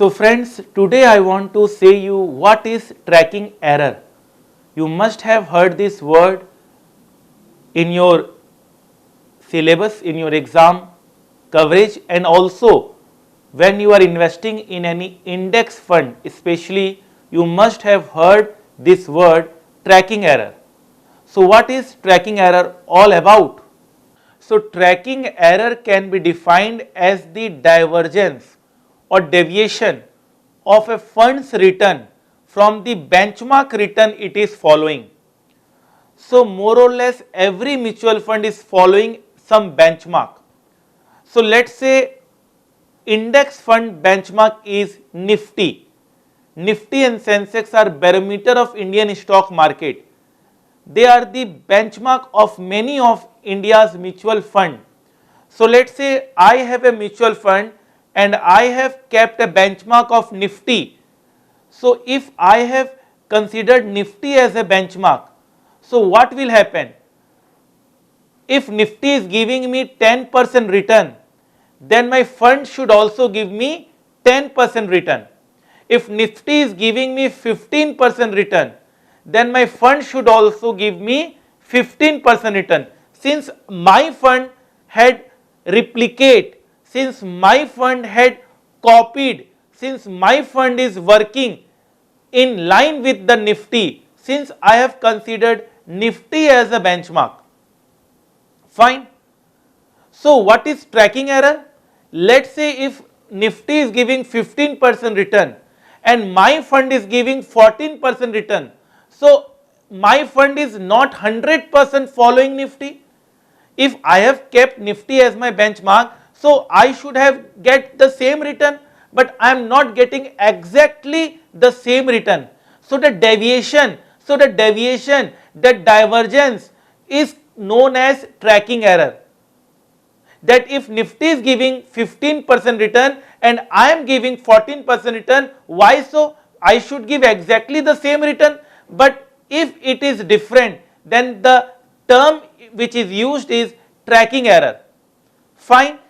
So friends, today I want to say you what is tracking error. You must have heard this word in your syllabus, in your exam coverage, and also when you are investing in any index fund, especially you must have heard this word tracking error. So what is tracking error all about? So tracking error can be defined as the divergence or deviation of a fund's return from the benchmark return it is following. So more or less every mutual fund is following some benchmark. So let's say index fund benchmark is Nifty. Nifty and Sensex are barometer of Indian stock market. They are the benchmark of many of India's mutual fund. So let's say I have a mutual fund and I have kept a benchmark of Nifty. So if I have considered Nifty as a benchmark, so what will happen? If Nifty is giving me 10% return, then my fund should also give me 10% return. If Nifty is giving me 15% return, then my fund should also give me 15% return. Since my fund had replicate, since my fund had copied, since my fund is working in line with the Nifty, since I have considered Nifty as a benchmark. Fine. So what is tracking error? Let's say if Nifty is giving 15% return and my fund is giving 14% return. So my fund is not 100% following Nifty. If I have kept Nifty as my benchmark, so I should have get the same return, but I am not getting exactly the same return. So the deviation, the divergence is known as tracking error. That if Nifty is giving 15% return and I am giving 14% return, why so? I should give exactly the same return, but if it is different, then the term which is used is tracking error. Fine.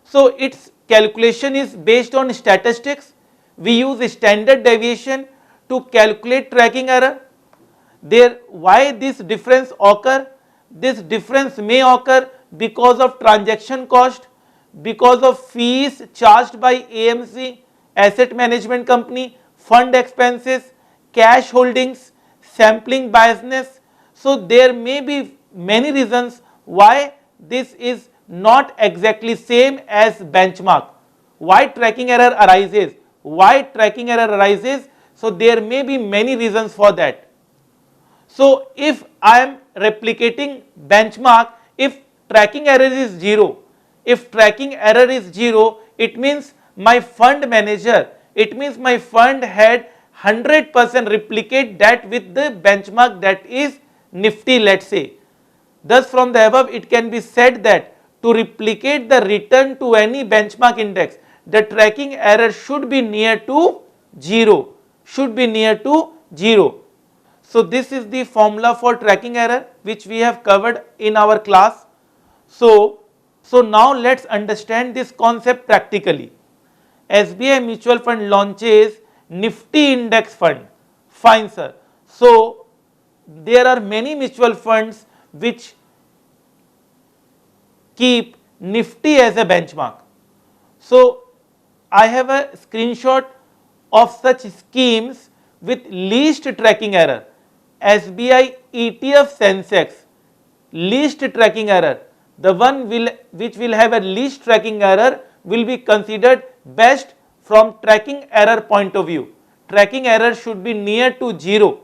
So its calculation is based on statistics. We use standard deviation to calculate tracking error. Why this difference occur? This difference may occur because of transaction cost, because of fees charged by AMC, asset management company, fund expenses, cash holdings, sampling biasness. So there may be many reasons why this is not exactly same as benchmark. Why tracking error arises? Why tracking error arises? So there may be many reasons for that. So if I am replicating benchmark, if tracking error is 0, if tracking error is 0, it means my fund manager, it means my fund had 100% replicate that with the benchmark, that is Nifty, let's say. Thus from the above it can be said that to replicate the return to any benchmark index, the tracking error should be near to 0, should be near to 0. So this is the formula for tracking error which we have covered in our class. So now let's understand this concept practically. SBI Mutual Fund launches Nifty Index Fund. Fine sir. So there are many mutual funds which keep Nifty as a benchmark. So I have a screenshot of such schemes with least tracking error. SBI ETF Sensex, least tracking error. The one which will have a least tracking error will be considered best from tracking error point of view. Tracking error should be near to 0.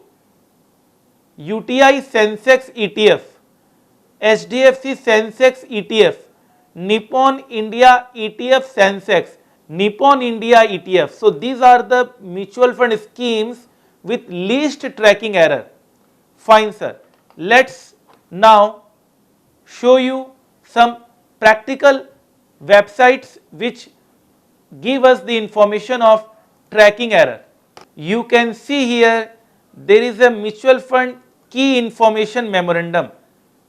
UTI Sensex ETF, HDFC Sensex ETF, Nippon India ETF Sensex, Nippon India ETF. So these are the mutual fund schemes with least tracking error. Fine sir. Let's now show you some practical websites which give us the information of tracking error. You can see here there is a mutual fund key information memorandum.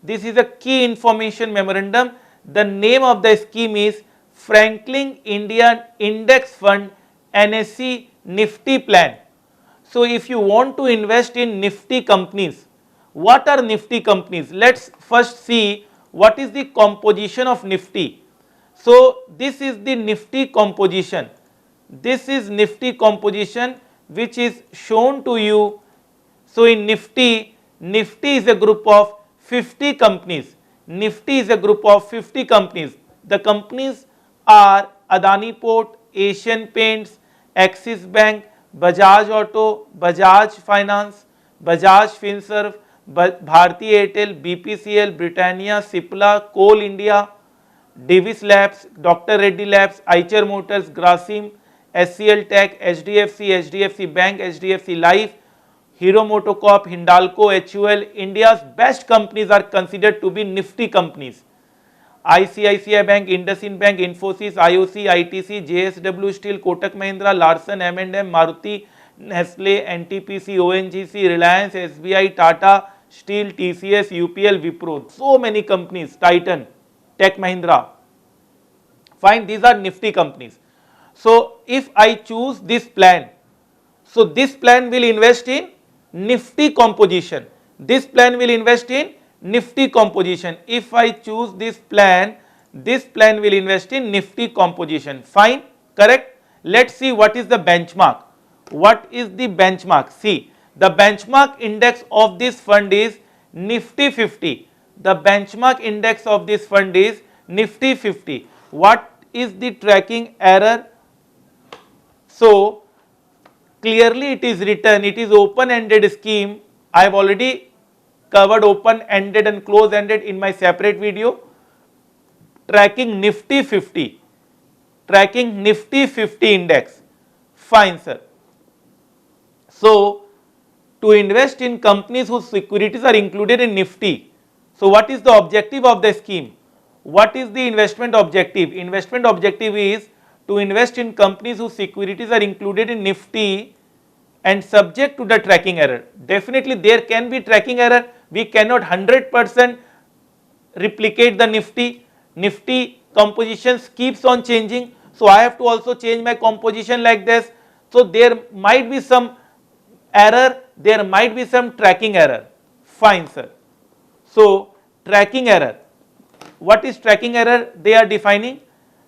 This is a key information memorandum. The name of the scheme is Franklin Indian Index Fund NSE Nifty plan. So if you want to invest in Nifty companies, what are Nifty companies? Let's first see what is the composition of Nifty. So this is the Nifty composition. This is Nifty composition which is shown to you. So in Nifty, Nifty is a group of 50 companies. Nifty is a group of 50 companies. The companies are Adani Port, Asian Paints, Axis Bank, Bajaj Auto, Bajaj Finance, Bajaj Finserv, Bharti Airtel, BPCL, Britannia, Cipla, Coal India, Divis Labs, Dr. Reddy Labs, Eicher Motors, Grasim, SCL Tech, HDFC, HDFC Bank, HDFC Life, Hero MotoCorp, Hindalco, HUL. India's best companies are considered to be Nifty companies. ICICI Bank, IndusInd Bank, Infosys, IOC, ITC, JSW Steel, Kotak Mahindra, Larsen, M&M, Maruti, Nestle, NTPC, ONGC, Reliance, SBI, Tata Steel, TCS, UPL, Wipro. So many companies, Titan, Tech Mahindra. Fine, these are Nifty companies. So if I choose this plan, so this plan will invest in Nifty composition. This plan will invest in Nifty composition. If I choose this plan will invest in Nifty composition. Fine, correct. Let's see what is the benchmark. What is the benchmark? See, the benchmark index of this fund is Nifty 50. The benchmark index of this fund is Nifty 50. What is the tracking error? So clearly it is written, it is open-ended scheme. I have already covered open-ended and close-ended in my separate video. Tracking Nifty 50, tracking Nifty 50 index. Fine, sir. So to invest in companies whose securities are included in Nifty. So what is the objective of the scheme? What is the investment objective? Investment objective is to invest in companies whose securities are included in Nifty and subject to the tracking error. Definitely there can be tracking error. We cannot 100% replicate the Nifty. Nifty compositions keeps on changing. So I have to also change my composition like this. So there might be some error, there might be some tracking error. Fine, sir. So tracking error. What is tracking error? They are defining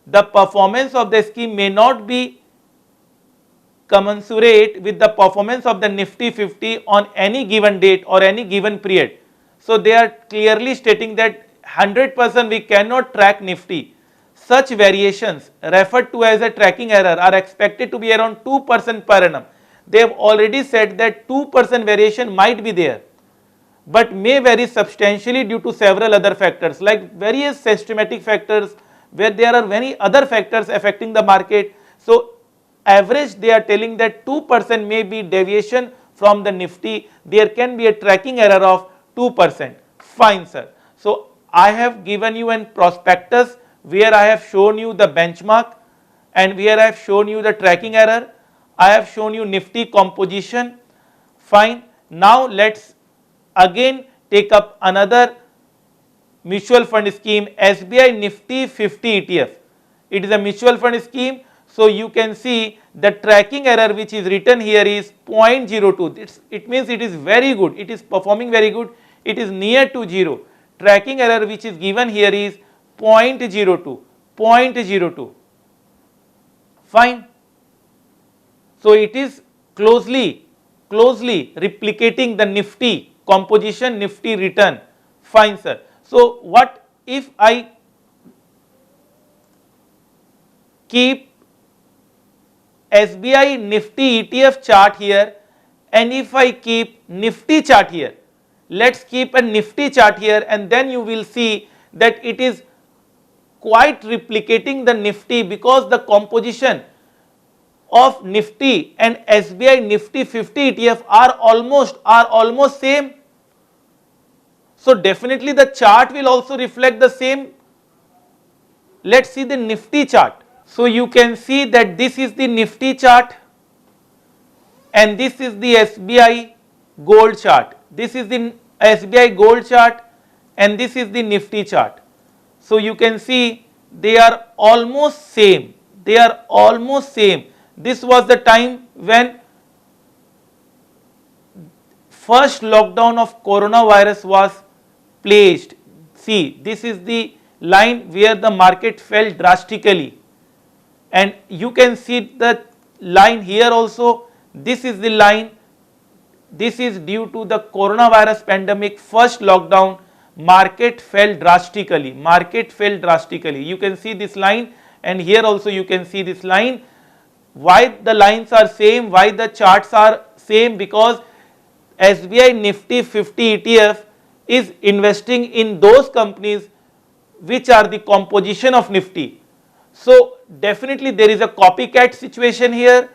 the performance of the scheme may not be commensurate with the performance of the Nifty 50 on any given date or any given period. So they are clearly stating that 100% we cannot track Nifty. Such variations referred to as a tracking error are expected to be around 2% per annum. They have already said that 2% variation might be there, but may vary substantially due to several other factors like various systematic factors where there are many other factors affecting the market. So average they are telling that 2% may be deviation from the Nifty. There can be a tracking error of 2%. Fine, sir. So I have given you an prospectus where I have shown you the benchmark and where I have shown you the tracking error. I have shown you Nifty composition. Fine. Now let's again take up another mutual fund scheme, SBI Nifty 50 ETF. It is a mutual fund scheme. So you can see the tracking error which is written here is 0.02. It means it is very good. It is performing very good. It is near to 0. Tracking error which is given here is 0.02. 0.02. Fine. So it is closely replicating the Nifty composition, Nifty return. Fine, sir. So what if I keep SBI Nifty ETF chart here and if I keep Nifty chart here? Let's keep a Nifty chart here and then you will see that it is quite replicating the Nifty because the composition of Nifty and SBI Nifty 50 ETF are almost same. So definitely the chart will also reflect the same. Let's see the Nifty chart. So you can see that this is the Nifty chart and this is the SBI gold chart. This is the SBI gold chart and this is the Nifty chart. So you can see they are almost same. They are almost same. this was the time when first lockdown of coronavirus was placed. See, this is the line where the market fell drastically, and you can see the line here also. This is the line. This is due to the coronavirus pandemic first lockdown, market fell drastically. Market fell drastically. You can see this line, and here also you can see this line. Why the lines are same? Why the charts are same? Because SBI Nifty 50 ETF is investing in those companies which are the composition of Nifty. So definitely there is a copycat situation here.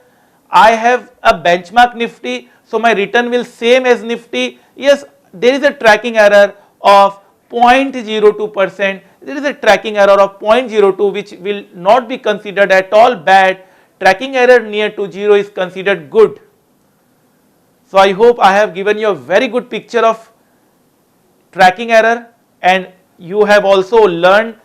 I have a benchmark Nifty, so my return will same as Nifty. Yes, there is a tracking error of 0.02%. There is a tracking error of 0.02 which will not be considered at all bad. Tracking error near to 0 is considered good. So I hope I have given you a very good picture of tracking error, and you have also learned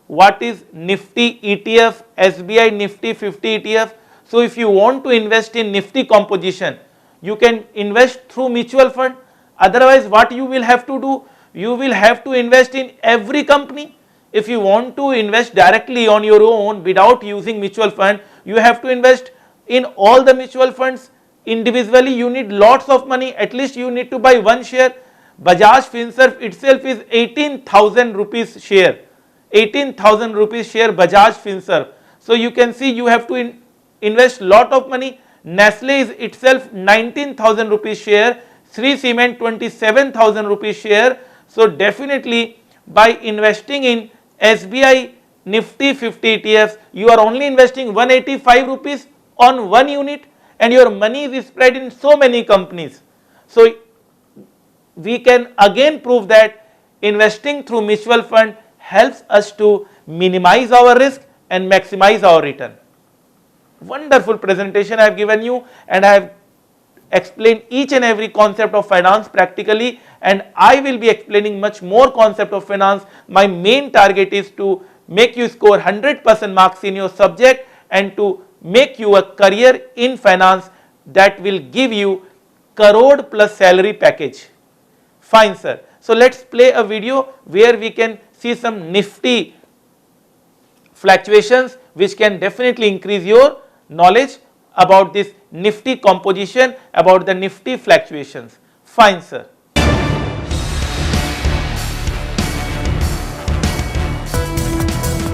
what is Nifty ETF, SBI Nifty 50 ETF. So if you want to invest in Nifty composition, you can invest through mutual fund. Otherwise, what you will have to do? You will have to invest in every company. If you want to invest directly on your own without using mutual fund, you have to invest in all the mutual funds. Individually, you need lots of money. At least you need to buy one share. Bajaj Finserv itself is 18,000 rupees share. 18,000 rupees share Bajaj Finserv. So you can see you have to invest lot of money. Nestle is itself 19,000 rupees share. Sri Cement 27,000 rupees share. So definitely by investing in SBI Nifty 50 ETFs, you are only investing 185 rupees on one unit, and your money is spread in so many companies. So we can again prove that investing through mutual fund helps us to minimize our risk and maximize our return. Wonderful presentation I have given you, and I have explained each and every concept of finance practically, and I will be explaining much more concept of finance. My main target is to make you score 100% marks in your subject and to make you a career in finance that will give you crore plus salary package. Fine, sir. So let's play a video where we can see some Nifty fluctuations which can definitely increase your knowledge about this Nifty composition, about the Nifty fluctuations. Fine, sir.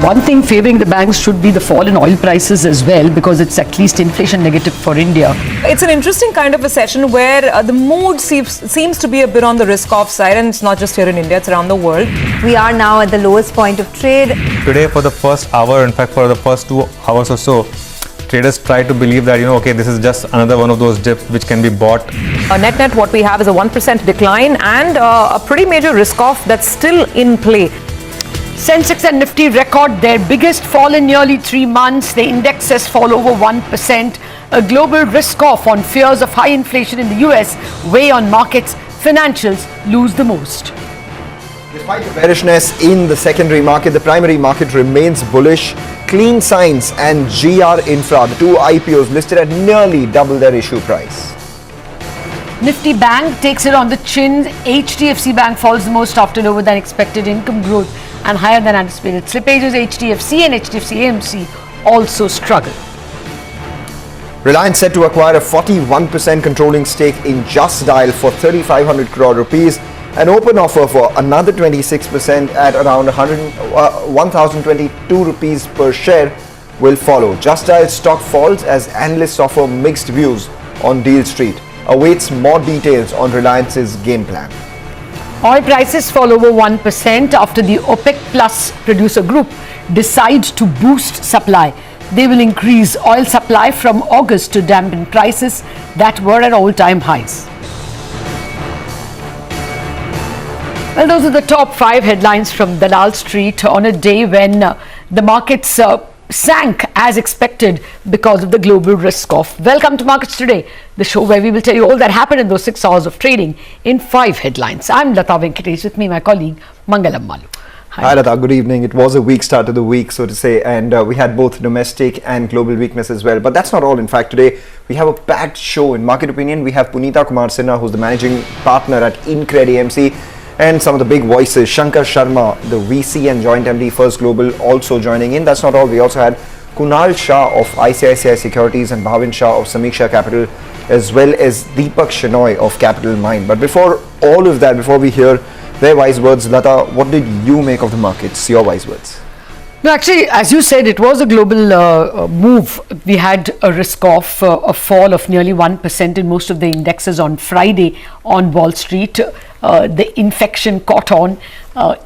One thing favoring the banks should be the fall in oil prices as well, because it's at least inflation negative for India. It's an interesting kind of a session where the mood seems to be a bit on the risk-off side, and it's not just here in India, it's around the world. We are now at the lowest point of trade. Today, for the first hour, in fact for the first 2 hours or so, traders try to believe that, okay, this is just another one of those dips which can be bought. Net what we have is a 1% decline and a pretty major risk-off that's still in play. Sensex and Nifty record their biggest fall in nearly 3 months. The indexes fall over 1%. A global risk-off on fears of high inflation in the US weigh on markets. Financials lose the most. Despite the bearishness in the secondary market, the primary market remains bullish. Clean Science and GR Infra, the two IPOs listed at nearly double their issue price. Nifty Bank takes it on the chin. HDFC Bank falls the most after lower than expected income growth and higher than anticipated slippages. HDFC and HDFC AMC also struggle. Reliance set to acquire a 41% controlling stake in Just Dial for 3,500 crore rupees. An open offer for another 26% at around 1,022 rupees per share will follow. Just Dial stock falls as analysts offer mixed views on Deal Street. Awaits more details on Reliance's game plan. Oil prices fall over 1% after the OPEC Plus producer group decides to boost supply. They will increase oil supply from August to dampen prices that were at all-time highs. Well, those are the top 5 headlines from Dalal Street on a day when the markets sank as expected because of the global risk-off. Welcome to Markets Today, the show where we will tell you all that happened in those 6 hours of trading in 5 headlines. I'm Lata Venkatesh, with me my colleague Mangalam Malu. Hi Lata, good evening. It was a weak start to the week, so to say, and we had both domestic and global weakness as well. But that's not all. In fact, today we have a packed show. In Market Opinion, we have Punita Kumar Sinha, who's the managing partner at Incred AMC, and some of the big voices, Shankar Sharma, the VC and joint MD First Global, also joining in. That's not all. We also had Kunal Shah of ICICI Securities and Bhavin Shah of Samiksha Capital, as well as Deepak Shenoy of Capital Mind. But before all of that, before we hear their wise words, Lata, what did you make of the markets? Your wise words. No, actually, as you said, it was a global move. We had a risk of a fall of nearly 1% in most of the indexes on Friday on Wall Street. The infection caught on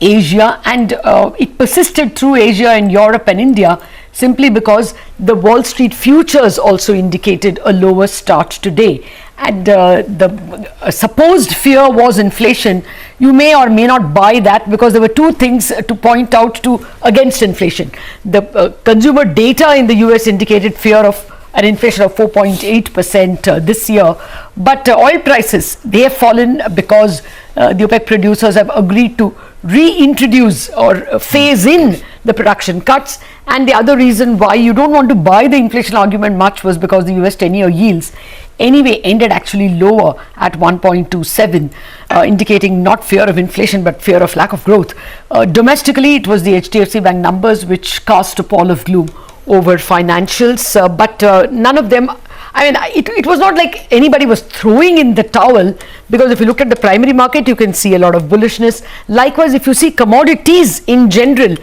Asia, and it persisted through Asia and Europe and India, simply because the Wall Street futures also indicated a lower start today. And the supposed fear was inflation. You may or may not buy that, because there were two things to point out to against inflation. The consumer data in the US indicated fear of an inflation of 4.8% this year, but oil prices, they have fallen because the OPEC producers have agreed to reintroduce or phase in the production cuts. And the other reason why you don't want to buy the inflation argument much was because the US 10-year yields anyway ended actually lower at 1.27, indicating not fear of inflation but fear of lack of growth. Domestically, it was the HDFC Bank numbers which cast a pall of gloom over financials, but none of them, I mean, it was not like anybody was throwing in the towel, because if you look at the primary market, you can see a lot of bullishness. Likewise, if you see commodities in general,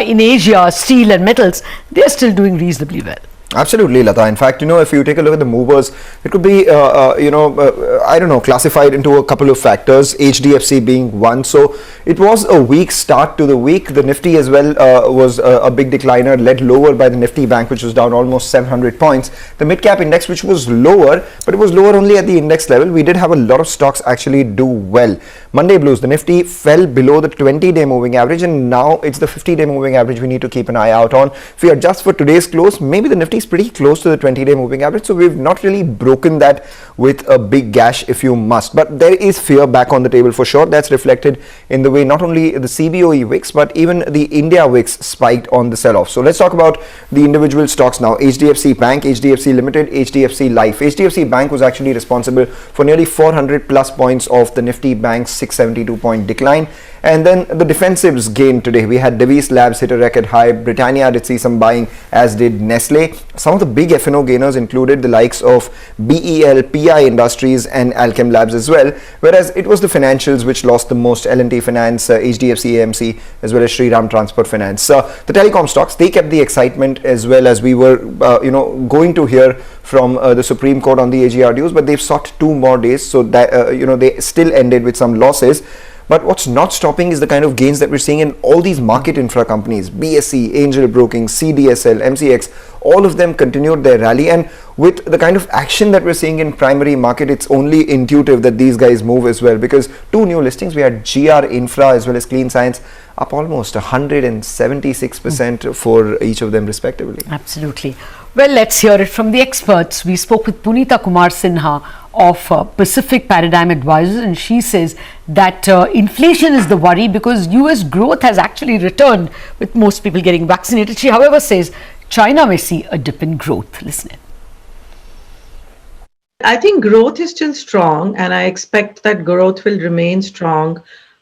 in Asia, steel and metals, they're still doing reasonably well. Absolutely, Lata. In fact, if you take a look at the movers, it could be, I don't know, classified into a couple of factors, HDFC being one. So it was a weak start to the week. The Nifty as well was a big decliner, led lower by the Nifty Bank, which was down almost 700 points. The mid-cap index, which was lower, but it was lower only at the index level. We did have a lot of stocks actually do well. Monday blues, the Nifty fell below the 20-day moving average, and now it's the 50-day moving average we need to keep an eye out on. If we adjust for today's close, maybe the Nifty is pretty close to the 20-day moving average, so we've not really broken that with a big gash, if you must. But there is fear back on the table for sure. That's reflected in the way not only the CBOE VIX but even the India VIX spiked on the sell-off. So let's talk about the individual stocks now. HDFC Bank, HDFC Limited, HDFC Life. HDFC Bank was actually responsible for nearly 400 plus points of the Nifty Bank's 672 point decline. And then the defensives gained today. We had Devis Labs hit a record high. Britannia did see some buying, as did Nestle. Some of the big F&O gainers included the likes of BEL, PI Industries and Alchem Labs as well. Whereas it was the financials which lost the most. L&T Finance, HDFC AMC as well as Shriram Transport Finance. The telecom stocks, they kept the excitement, as well as we were going to hear from the Supreme Court on the AGR dues, but they've sought 2 more days, so that they still ended with some losses. But what's not stopping is the kind of gains that we're seeing in all these market infra companies. BSE, Angel Broking, CDSL, MCX, all of them continued their rally. And with the kind of action that we're seeing in primary market, it's only intuitive that these guys move as well, because 2 new listings, we had GR Infra as well as Clean Science, up almost 176% for each of them respectively. Absolutely. Well, let's hear it from the experts. We spoke with Punita Kumar Sinha of Pacific Paradigm Advisors, and she says that inflation is the worry because US growth has actually returned with most people getting vaccinated. She, however, says China may see a dip in growth. Listen in. I think growth is still strong, and I expect that growth will remain strong.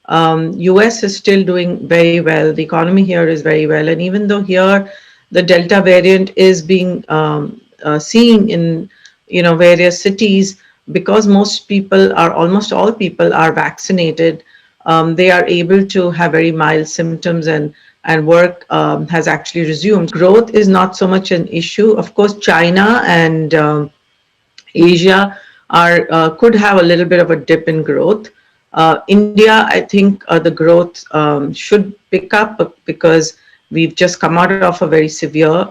US is still doing very well. The economy here is very well, and even though here the Delta variant is being seen in various cities, because almost all people are vaccinated, they are able to have very mild symptoms, and work has actually resumed. Growth is not so much an issue. Of course, China and Asia could have a little bit of a dip in growth. India, I think the growth should pick up because we've just come out of a very severe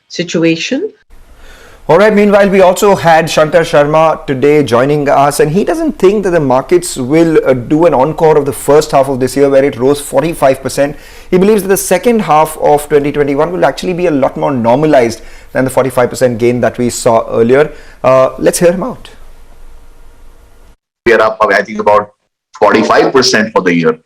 situation. All right, meanwhile, we also had Shankar Sharma today joining us, and he doesn't think that the markets will do an encore of the first half of this year where it rose 45%. He believes that the second half of 2021 will actually be a lot more normalized than the 45% gain that we saw earlier. Let's hear him out. We are up, I think, about 45% for the year.